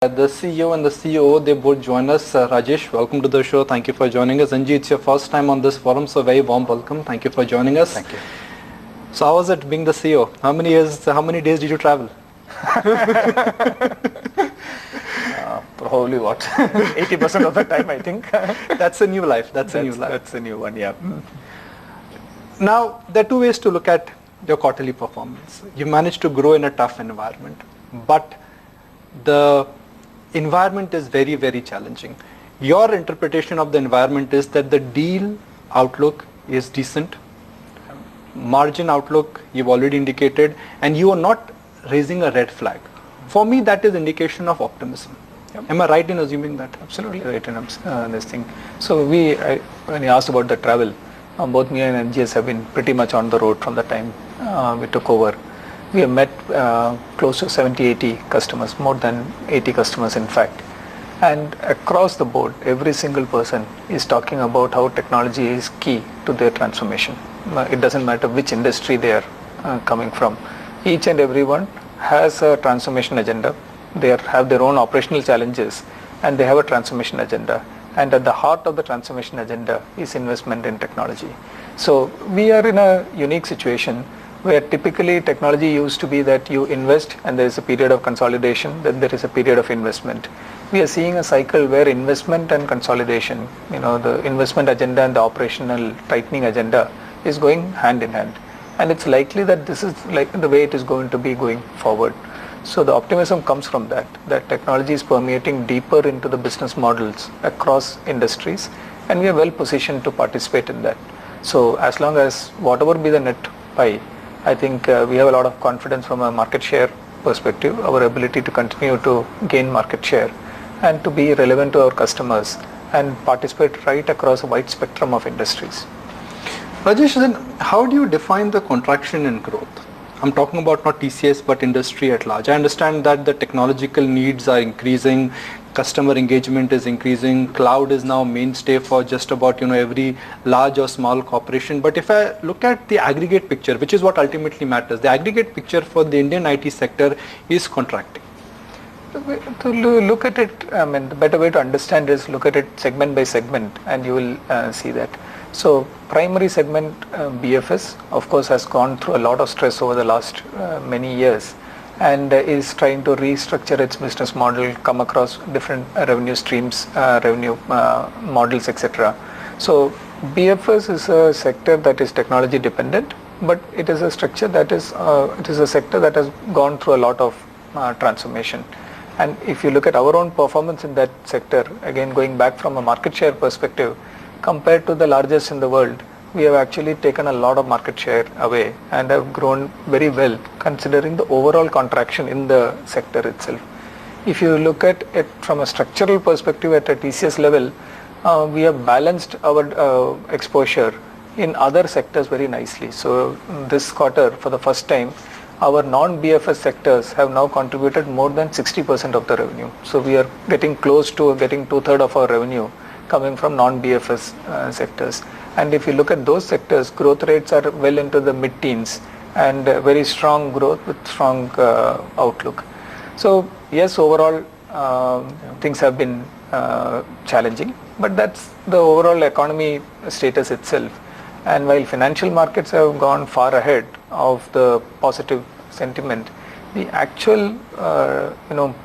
The CEO and the COO, they both join us. Rajesh, welcome to the show. Thank you for joining us. NG, it's your first time on this forum, so very warm welcome. Thank you for joining us. Thank you. So how was it being the CEO? How many days did you travel? Probably what? 80% of the time, I think. That's a new life. That's a new life. That's a new one, yeah. Now, there are two ways to look at your quarterly performance. You managed to grow in a tough environment, but the environment is very, very challenging. Your interpretation of the environment is that the deal outlook is decent, margin outlook you've already indicated, and you are not raising a red flag. For me, that is indication of optimism. Yep. Am I right in assuming that? Absolutely right in this thing. So when you asked about the travel, both me and NGS have been pretty much on the road from the time we took over. We have met close to 70-80 customers, more than 80 customers in fact. And across the board, every single person is talking about how technology is key to their transformation. It doesn't matter which industry they are coming from. Each and everyone has a transformation agenda. They have their own operational challenges and they have a transformation agenda. And at the heart of the transformation agenda is investment in technology. So we are in a unique situation where typically technology used to be that you invest and there is a period of consolidation, then there is a period of investment. We are seeing a cycle where investment and consolidation, the investment agenda and the operational tightening agenda is going hand in hand. And it's likely that this is like the way it is going to be going forward. So the optimism comes from that technology is permeating deeper into the business models across industries, and we are well positioned to participate in that. So as long as whatever be the net pie, I think we have a lot of confidence from a market share perspective, our ability to continue to gain market share and to be relevant to our customers and participate right across a wide spectrum of industries. Rajesh, then how do you define the contraction in growth? I'm talking about not TCS but industry at large. I understand that the technological needs are increasing, customer engagement is increasing, cloud is now mainstay for just about every large or small corporation. But if I look at the aggregate picture, which is what ultimately matters, the aggregate picture for the Indian IT sector is contracting. To look at it, the better way to understand is look at it segment by segment, and you will see that. So primary segment BFS of course has gone through a lot of stress over the last many years and is trying to restructure its business model, come across different revenue streams, revenue models, etc. So BFS is a sector that is technology dependent, but it is a structure that is it is a sector that has gone through a lot of transformation. And if you look at our own performance in that sector, again going back from a market share perspective, compared to the largest in the world, we have actually taken a lot of market share away and have grown very well considering the overall contraction in the sector itself. If you look at it from a structural perspective at a TCS level, we have balanced our exposure in other sectors very nicely. So this quarter, for the first time, our non-BFS sectors have now contributed more than 60% of the revenue. So we are getting close to getting 2/3 of our revenue coming from non-BFS sectors. And if you look at those sectors, growth rates are well into the mid-teens and very strong growth with strong outlook. So yes, overall things have been challenging, but that's the overall economy status itself. And while financial markets have gone far ahead of the positive sentiment, the actual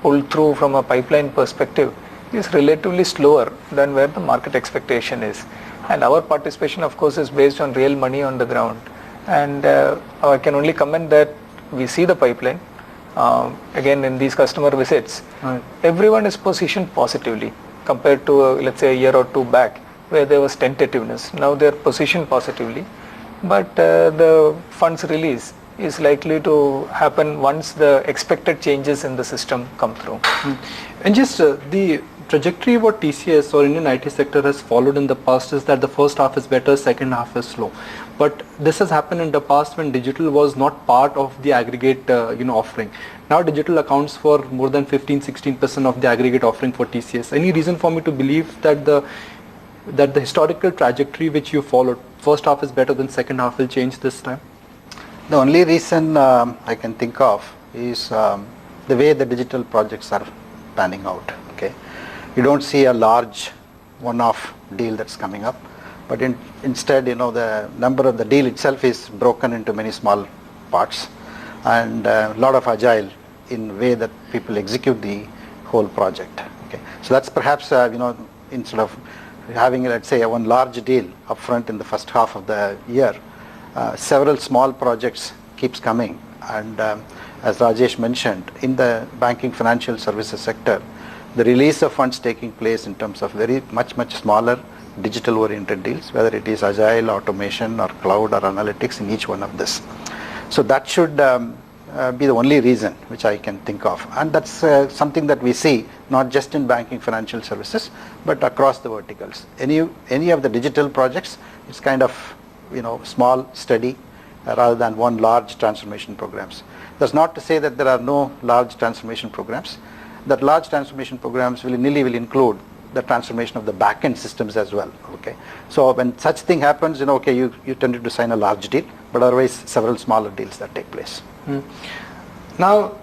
pull through from a pipeline perspective is relatively slower than where the market expectation is. And our participation of course is based on real money on the ground. And I can only comment that we see the pipeline. Again, in these customer visits, everyone is positioned positively compared to let's say a year or two back where there was tentativeness. Now they are positioned positively, but the funds release is likely to happen once the expected changes in the system come through. And just the trajectory what TCS or Indian IT sector has followed in the past is that the first half is better, second half is slow. But this has happened in the past when digital was not part of the aggregate offering. Now digital accounts for more than 15-16% of the aggregate offering for TCS. Any reason for me to believe that the historical trajectory which you followed, first half is better than second half, will change this time? The only reason I can think of is the way the digital projects are panning out. Okay, you don't see a large one-off deal that's coming up, but instead, the number of the deal itself is broken into many small parts, and a lot of agile in way that people execute the whole project. Okay, so that's perhaps instead of having, let's say, one large deal upfront in the first half of the year, several small projects keeps coming, and as Rajesh mentioned, in the banking financial services sector, the release of funds taking place in terms of very much smaller digital oriented deals, whether it is agile, automation or cloud or analytics in each one of this. So that should be the only reason which I can think of, and that's something that we see not just in banking financial services but across the verticals. Any of the digital projects, it's kind of small, steady, rather than one large transformation programs. That's not to say that there are no large transformation programs. That large transformation programs will include the transformation of the back-end systems as well. Okay, so when such thing happens, you tended to sign a large deal, but otherwise several smaller deals that take place. Now,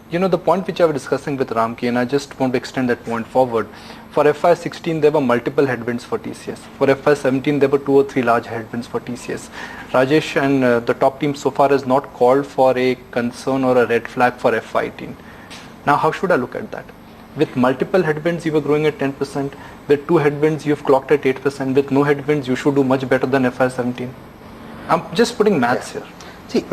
the point which I was discussing with Ramki, and I just want to extend that point forward. For FY16, there were multiple headwinds for TCS. For FY17, there were 2 or 3 large headwinds for TCS. Rajesh and the top team so far has not called for a concern or a red flag for FY18. Now, how should I look at that? With multiple headwinds, you were growing at 10%. With 2 headwinds, you've clocked at 8%. With no headwinds, you should do much better than FY17. I'm just putting maths here. See,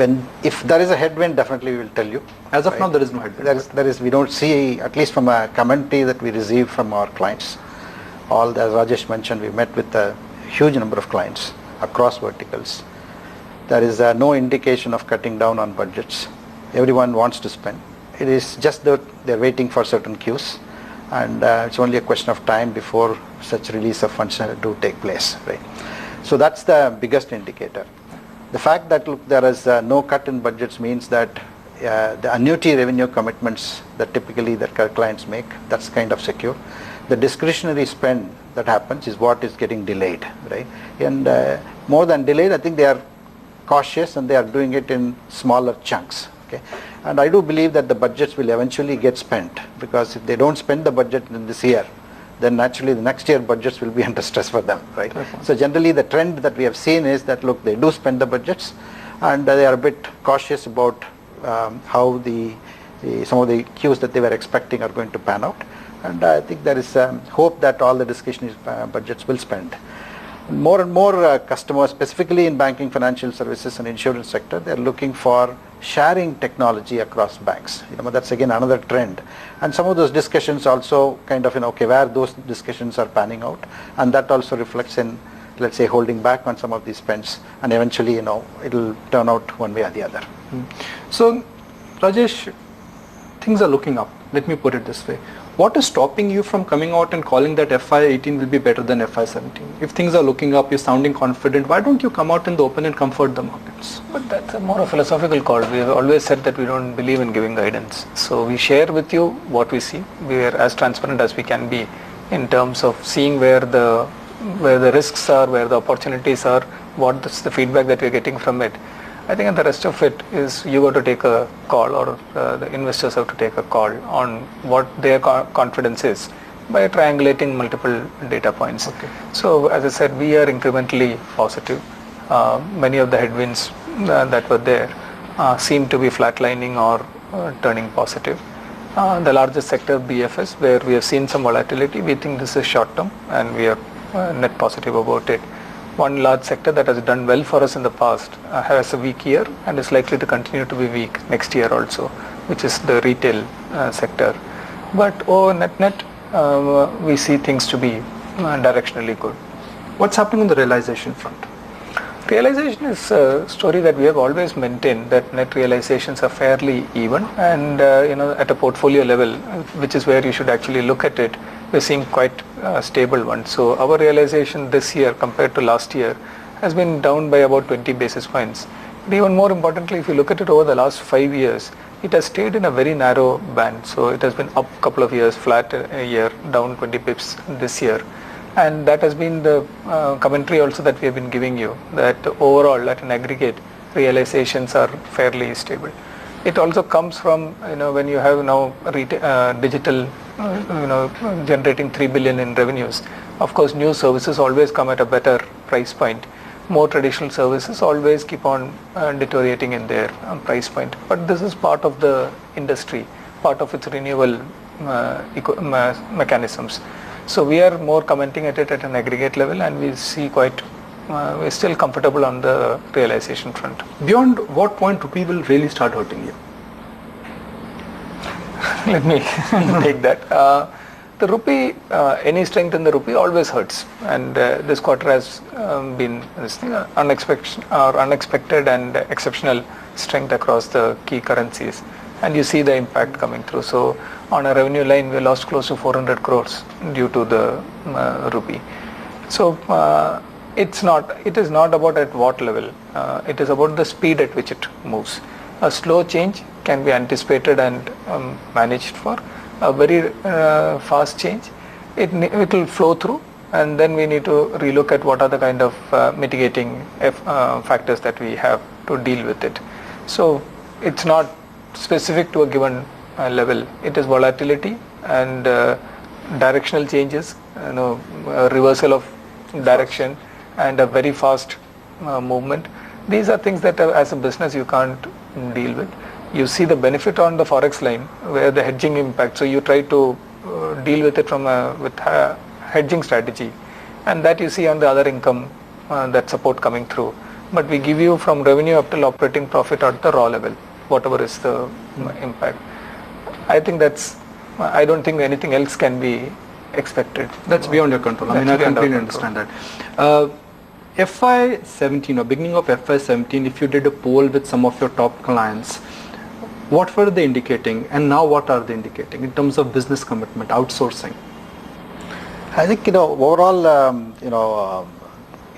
if there is a headwind, definitely we will tell you. As of now, there is no headwind. We don't see, at least from a commentary that we receive from our clients. As Rajesh mentioned, we met with a huge number of clients across verticals. There is no indication of cutting down on budgets. Everyone wants to spend. It is just that they're waiting for certain cues, and it's only a question of time before such release of funds do take place. Right. So that's the biggest indicator. The fact that there is no cut in budgets means that the annuity revenue commitments that typically that clients make, that's kind of secure. The discretionary spend that happens is what is getting delayed, right? And more than delayed, I think they are cautious and they are doing it in smaller chunks. Okay, and I do believe that the budgets will eventually get spent, because if they don't spend the budget in this year, then naturally the next year budgets will be under stress for them, right? Okay. So generally the trend that we have seen is that, look, they do spend the budgets, and they are a bit cautious about how some of the cues that they were expecting are going to pan out, and I think there is hope that all the discretionary budgets will spend. More and more customers, specifically in banking, financial services and insurance sector, they are looking for sharing technology across banks. That's again another trend, and some of those discussions also kind of where those discussions are panning out, and that also reflects in, let's say, holding back on some of these spends, and eventually it'll turn out one way or the other. So Rajesh, things are looking up, let me put it this way. What is stopping you from coming out and calling that FY18 will be better than FY17? If things are looking up, you're sounding confident, why don't you come out in the open and comfort the markets? But that's a more a philosophical call. We have always said that we don't believe in giving guidance. So we share with you what we see. We are as transparent as we can be in terms of seeing where the risks are, where the opportunities are, what's the feedback that we're getting from it. I think the rest of it is you got to take a call, or the investors have to take a call on what their confidence is by triangulating multiple data points. Okay. So as I said, we are incrementally positive. Many of the headwinds that were there seem to be flatlining or turning positive. The largest sector, BFS, where we have seen some volatility, we think this is short term and we are net positive about it. One large sector that has done well for us in the past has a weak year and is likely to continue to be weak next year also, which is the retail sector. But net, we see things to be directionally good. What's happening on the realization front? Realization is a story that we have always maintained, that net realizations are fairly even, and at a portfolio level, which is where you should actually look at it, we're seeing quite stable ones. So our realization this year compared to last year has been down by about 20 basis points. But even more importantly, if you look at it over the last 5 years, it has stayed in a very narrow band. So it has been up a couple of years, flat a year, down 20 pips this year. And that has been the commentary also that we have been giving you, that overall at an aggregate, realizations are fairly stable. It also comes from when you have now digital generating 3 billion in revenues. Of course, new services always come at a better price point. More traditional services always keep on deteriorating in their price point. But this is part of the industry, part of its renewal mechanisms. So we are more commenting at it at an aggregate level, and we see we're still comfortable on the realization front. Beyond what point rupee will really start hurting you? Let me take that. The rupee, any strength in the rupee always hurts, and this quarter has been unexpected and exceptional strength across the key currencies, and you see the impact coming through. So on a revenue line, we lost close to 400 crores due to the rupee. So it is not about at what level, it is about the speed at which it moves. A slow change can be anticipated and managed for. A very fast change, it will flow through, and then we need to relook at what are the kind of mitigating factors that we have to deal with it. So it's not specific to a given level. It is volatility and directional changes, reversal of direction and a very fast movement. These are things that as a business you can't deal with. You see the benefit on the forex line where the hedging impact, so you try to deal with it with a hedging strategy, and that you see on the other income, that support coming through. But we give you from revenue up till operating profit at the raw level, whatever is the impact. I don't think anything else can be expected. That's beyond your control. I completely understand that. FY17 or beginning of FY17, if you did a poll with some of your top clients, what were they indicating, and now what are they indicating in terms of business commitment, outsourcing? I think overall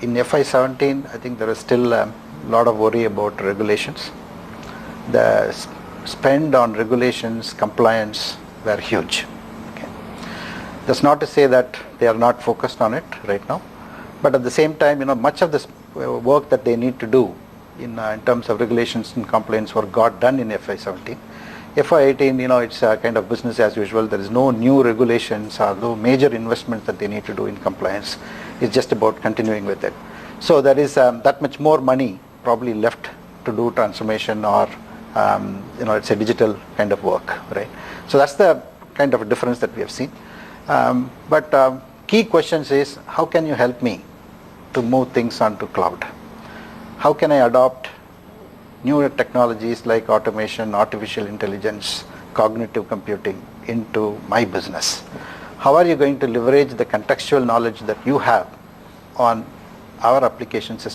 in FY17, I think there is still a lot of worry about regulations. The spend on regulations, compliance were huge. Okay. That's not to say that they are not focused on it right now, but at the same time, much of this work that they need to do in terms of regulations and compliance work got done in FY17. FY18, it's a kind of business as usual. There is no new regulations or no major investments that they need to do in compliance. It's just about continuing with it. So there is that much more money probably left to do transformation or it's a digital kind of work, right? So that's the kind of difference that we have seen. But key questions is, how can you help me to move things onto cloud? How can I adopt new technologies like automation, artificial intelligence, cognitive computing into my business? How are you going to leverage the contextual knowledge that you have on our application system